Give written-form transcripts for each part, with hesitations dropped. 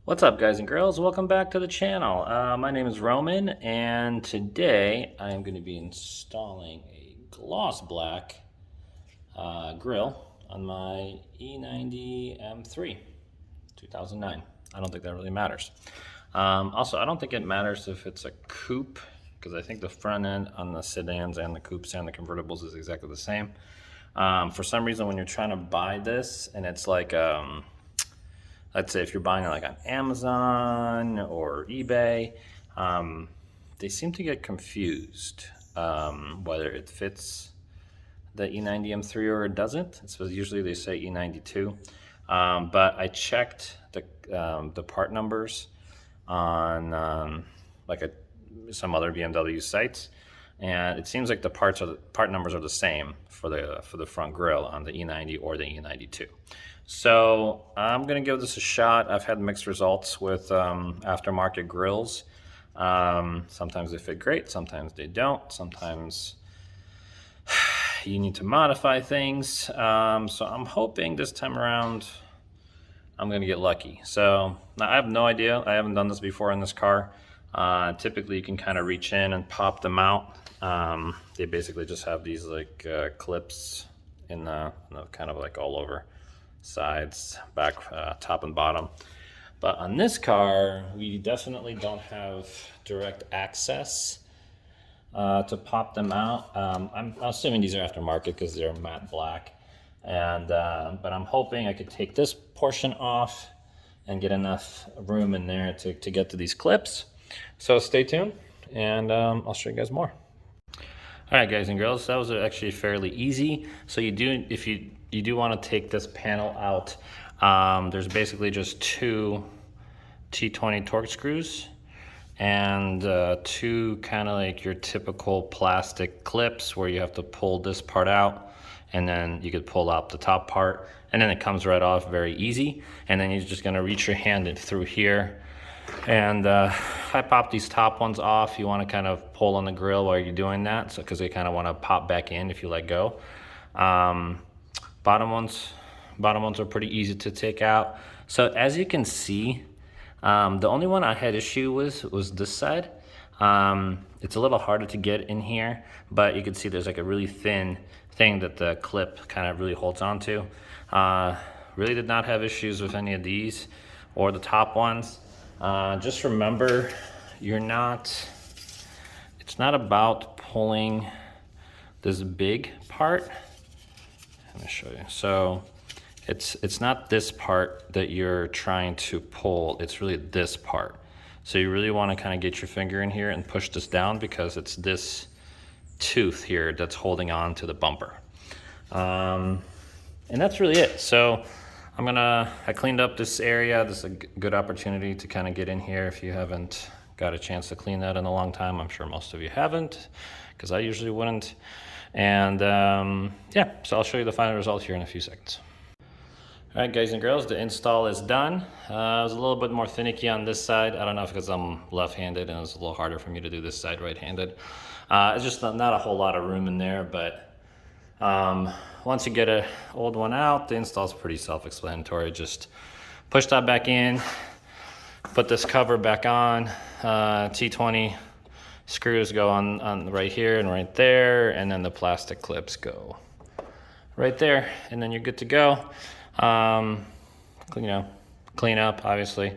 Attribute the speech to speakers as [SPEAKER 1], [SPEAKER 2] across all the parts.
[SPEAKER 1] What's up, guys and girls? Welcome back to the channel. My name is Roman, and today I am going to be installing a gloss black grill on my E90 M3 2009. I don't think that really matters. Also, I don't think it matters if it's a coupe, because I think the front end on the sedans and the coupes and the convertibles is exactly the same. For some reason, when you're trying to buy this, and it's like let's say if you're buying it like on Amazon or eBay, they seem to get confused whether it fits the E90 M3 or it doesn't. So usually they say E92, but I checked the part numbers on some other BMW sites, and it seems like the part numbers are the same for the front grille on the E90 or the E92. So I'm gonna give this a shot. I've had mixed results with aftermarket grills. Sometimes they fit great, sometimes they don't. Sometimes you need to modify things. So I'm hoping this time around I'm gonna get lucky. So I have no idea. I haven't done this before in this car. Typically you can kind of reach in and pop them out. They basically just have these like clips in the kind of like all over sides, back, top and bottom. But on this car, we definitely don't have direct access to pop them out. I'm assuming these are aftermarket because they're matte black. And but I'm hoping I could take this portion off and get enough room in there to get to these clips. So stay tuned, and I'll show you guys more. All right, guys and girls, that was actually fairly easy. So if you do want to take this panel out, there's basically just two T20 Torx screws and two kind of like your typical plastic clips where you have to pull this part out, and then you could pull out the top part, and then it comes right off very easy. And then you're just gonna reach your hand in through here. And I pop these top ones off. You want to kind of pull on the grill while you're doing that, so because they kind of want to pop back in if you let go. Bottom ones are pretty easy to take out. So as you can see, the only one I had issue with was this side. It's a little harder to get in here, but you can see there's like a really thin thing that the clip kind of really holds on to. Really did not have issues with any of these or the top ones. Just remember, it's not about pulling this big part. Let me show you. So it's not this part that you're trying to pull, it's really this part. So you really want to kind of get your finger in here and push this down, because it's this tooth here that's holding on to the bumper. And that's really it. So I cleaned up this area. This is a good opportunity to kind of get in here if you haven't got a chance to clean that in a long time. I'm sure most of you haven't, because I usually wouldn't. And yeah, so I'll show you the final result here in a few seconds. All right, guys and girls, the install is done. It was a little bit more finicky on this side. I don't know if because I'm left-handed and it's a little harder for me to do this side right-handed. It's just not a whole lot of room in there, but once you get an old one out, the install is pretty self-explanatory. Just push that back in, put this cover back on. T20 screws go on right here and right there, and then the plastic clips go right there, and then you're good to go. Clean up, obviously,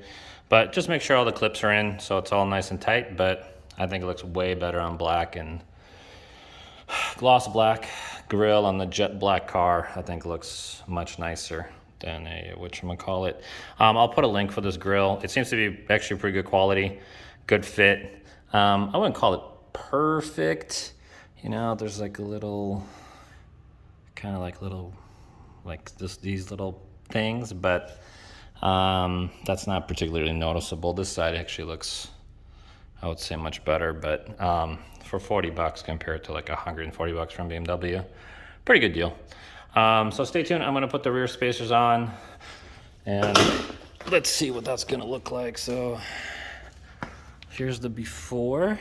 [SPEAKER 1] but just make sure all the clips are in so it's all nice and tight. But I think it looks way better on black, and gloss black grill on the jet black car I think looks much nicer than a whatchamacallit. I'll put a link for this grill. It seems to be actually pretty good quality, good fit. I wouldn't call it perfect, there's like a little kind of like these little things, but that's not particularly noticeable. This side actually looks, I would say, much better, but for 40 bucks compared to like 140 bucks from BMW, pretty good deal. So stay tuned. I'm gonna put the rear spacers on, and let's see what that's gonna look like. So here's the before,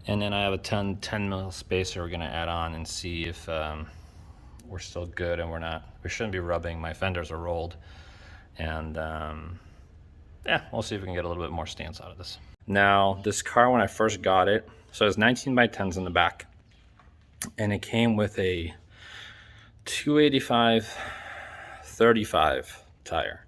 [SPEAKER 1] and then I have a 10 mil spacer we're gonna add on and see if we're still good and we shouldn't be rubbing. My fenders are rolled, and yeah, we'll see if we can get a little bit more stance out of this. Now, this car, when I first got it, so it's 19 by 10s in the back, and it came with a 285/35 tire,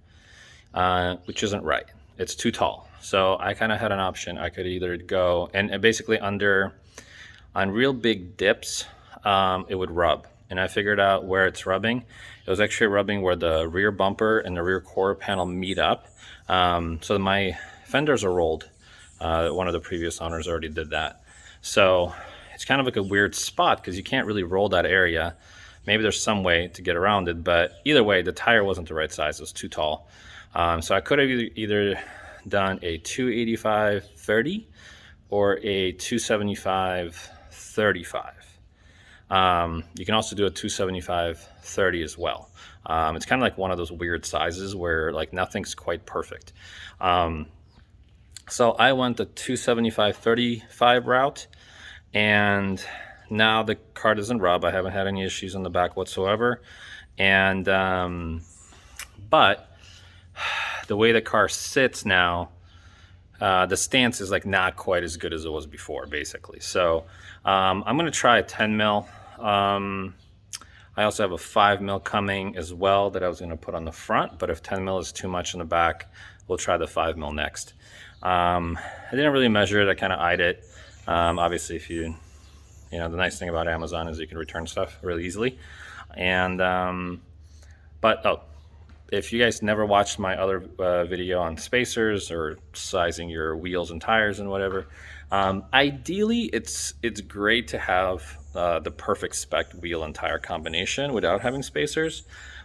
[SPEAKER 1] which isn't right. It's too tall. So I kind of had an option. I could either go, and basically on real big dips, it would rub. And I figured out where it's rubbing. It was actually rubbing where the rear bumper and the rear quarter panel meet up. So my fenders are rolled. One of the previous owners already did that. So it's kind of like a weird spot because you can't really roll that area. Maybe there's some way to get around it, but either way, the tire wasn't the right size. It was too tall. So I could have either done a 285/30 or a 275/35. You can also do a 275/30 as well. It's kind of like one of those weird sizes where like nothing's quite perfect. So I went the 275/35 route, and now the car doesn't rub. I haven't had any issues in the back whatsoever. And but the way the car sits now, the stance is like not quite as good as it was before, basically. So I'm going to try a 10 mil. I also have a 5 mil coming as well that I was going to put on the front, but if 10 mil is too much in the back, we'll try the 5 mil next. I didn't really measure it. I kind of eyed it. Obviously, if you know, the nice thing about Amazon is you can return stuff really easily. And if you guys never watched my other video on spacers or sizing your wheels and tires and whatever, ideally it's great to have the perfect spec wheel and tire combination without having spacers.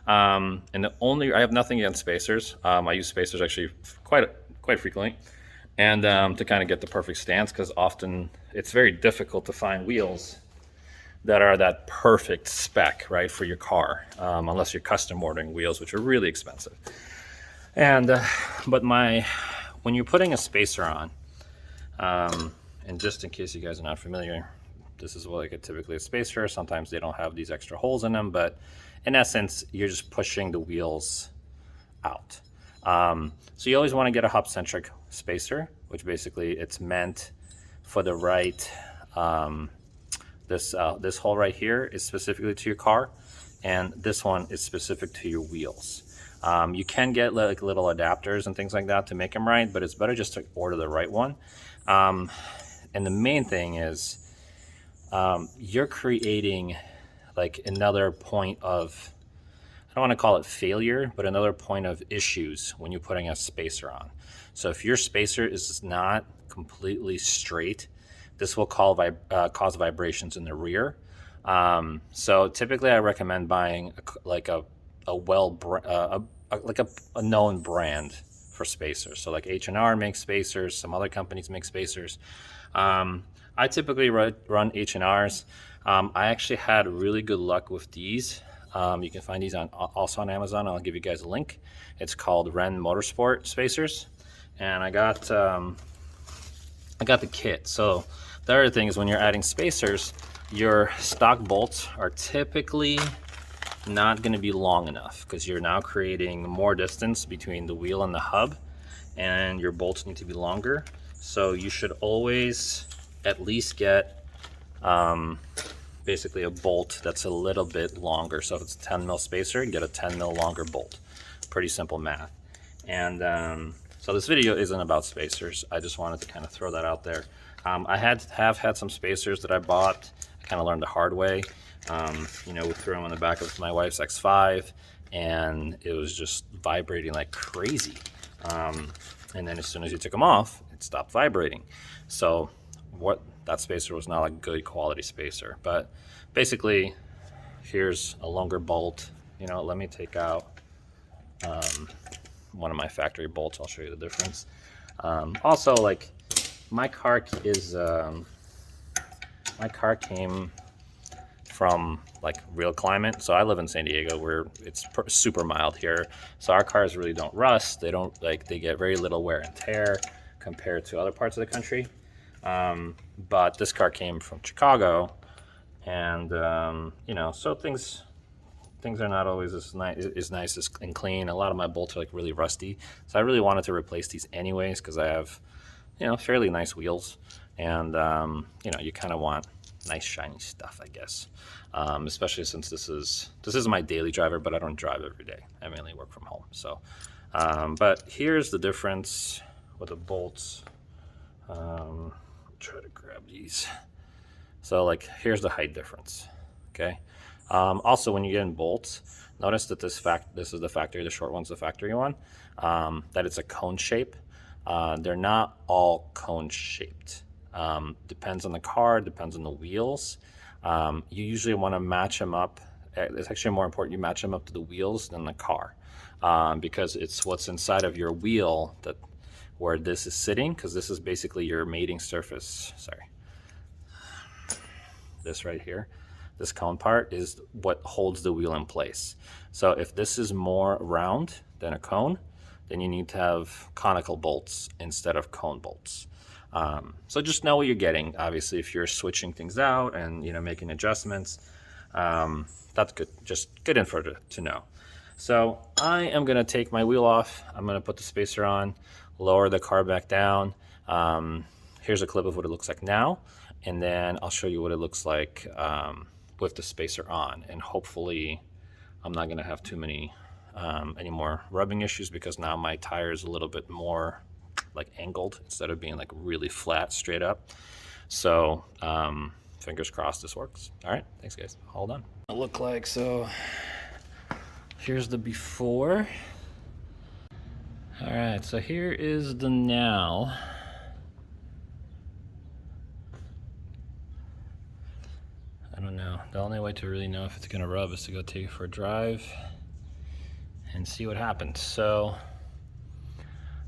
[SPEAKER 1] And I have nothing against spacers. I use spacers actually quite frequently, and to kind of get the perfect stance, because often it's very difficult to find wheels that are that perfect spec, right, for your car, unless you're custom ordering wheels, which are really expensive. And but when you're putting a spacer on, and just in case you guys are not familiar, this is like typically a spacer. Sometimes they don't have these extra holes in them, but in essence, you're just pushing the wheels out. So you always want to get a hub-centric spacer, which basically it's meant for the right. This hole right here is specifically to your car, and this one is specific to your wheels. You can get like little adapters and things like that to make them right, but it's better just to order the right one. And the main thing is you're creating like another point of, I don't want to call it failure, but another point of issues when you're putting a spacer on. So if your spacer is not completely straight, this will cause vibrations in the rear. So typically, I recommend buying a known brand for spacers. So like H&R makes spacers. Some other companies make spacers. I typically run H&Rs. I actually had really good luck with these. You can find these also on Amazon. I'll give you guys a link. It's called Ren Motorsport spacers, and I got the kit. So the other thing is when you're adding spacers, your stock bolts are typically not going to be long enough because you're now creating more distance between the wheel and the hub, and your bolts need to be longer. So you should always at least get basically a bolt that's a little bit longer. So if it's a 10 mil spacer, get a 10 mil longer bolt. Pretty simple math. And so this video isn't about spacers. I just wanted to kind of throw that out there. I have had some spacers that I bought. I kind of learned the hard way. We threw them on the back of my wife's X5, and it was just vibrating like crazy. And then as soon as you took them off, it stopped vibrating. So that spacer was not a good quality spacer. But basically, here's a longer bolt. Let me take out one of my factory bolts. I'll show you the difference. Also, like my car came from like real climate. So I live in San Diego where it's super mild here. So our cars really don't rust. They get very little wear and tear compared to other parts of the country. But this car came from Chicago, and so things things are not always as nice and clean. A lot of my bolts are like really rusty, so I really wanted to replace these anyways because I have, you know, fairly nice wheels, and you know, you kind of want nice shiny stuff, I guess. Especially since this is my daily driver, but I don't drive every day. I mainly work from home. So, but here's the difference with the bolts. Try to grab these. So like, here's the height difference. Okay. Also, when you get in bolts, notice that this is the factory, the short one's the factory one, that it's a cone shape. They're not all cone shaped. Depends on the car, depends on the wheels. You usually want to match them up. It's actually more important you match them up to the wheels than the car, because it's what's inside of your wheel that where this is sitting, because this is basically your mating surface. Sorry. This right here, this cone part is what holds the wheel in place. So if this is more round than a cone, then you need to have conical bolts instead of cone bolts. So just know what you're getting. Obviously, if you're switching things out and, you know, making adjustments, that's good. Just good info to know. So I am gonna take my wheel off. I'm gonna put the spacer on, lower the car back down. Here's a clip of what it looks like now, and then I'll show you what it looks like with the spacer on. And hopefully I'm not gonna have too many any more rubbing issues, because now my tire is a little bit more like angled instead of being like really flat straight up. So fingers crossed this works. All right, thanks guys. Hold on. It look like, so here's the before. All right, so here is the now. I don't know. The only way to really know if it's gonna rub is to go take it for a drive and see what happens. So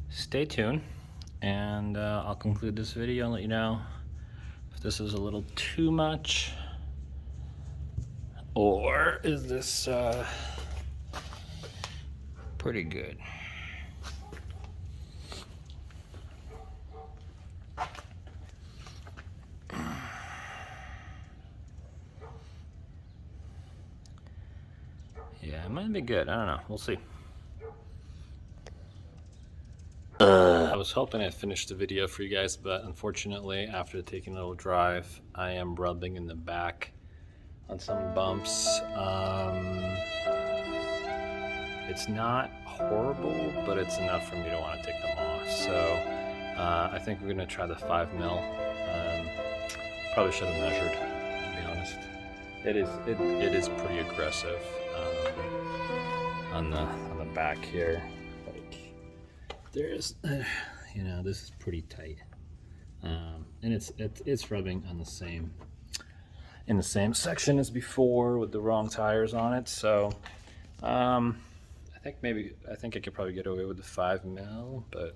[SPEAKER 1] stay tuned, and I'll conclude this video and let you know if this is a little too much, or is this pretty good. Yeah, it might be good. I don't know. We'll see. I was hoping I'd finish the video for you guys, but unfortunately, after taking a little drive, I am rubbing in the back on some bumps. It's not horrible, but it's enough for me to want to take them off. So I think we're gonna try the 5 mil. Probably should have measured, to be honest. It is pretty aggressive on the back here. Like, there's, you know, this is pretty tight, and it's rubbing on the same section as before with the wrong tires on it. So I think I could probably get away with the 5 mil, but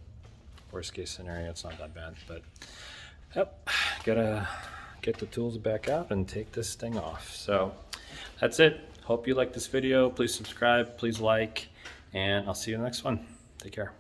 [SPEAKER 1] worst case scenario, it's not that bad. But yep, gotta get the tools back out and take this thing off. So that's it. Hope you like this video. Please subscribe, please like, and I'll see you in the next one. Take care.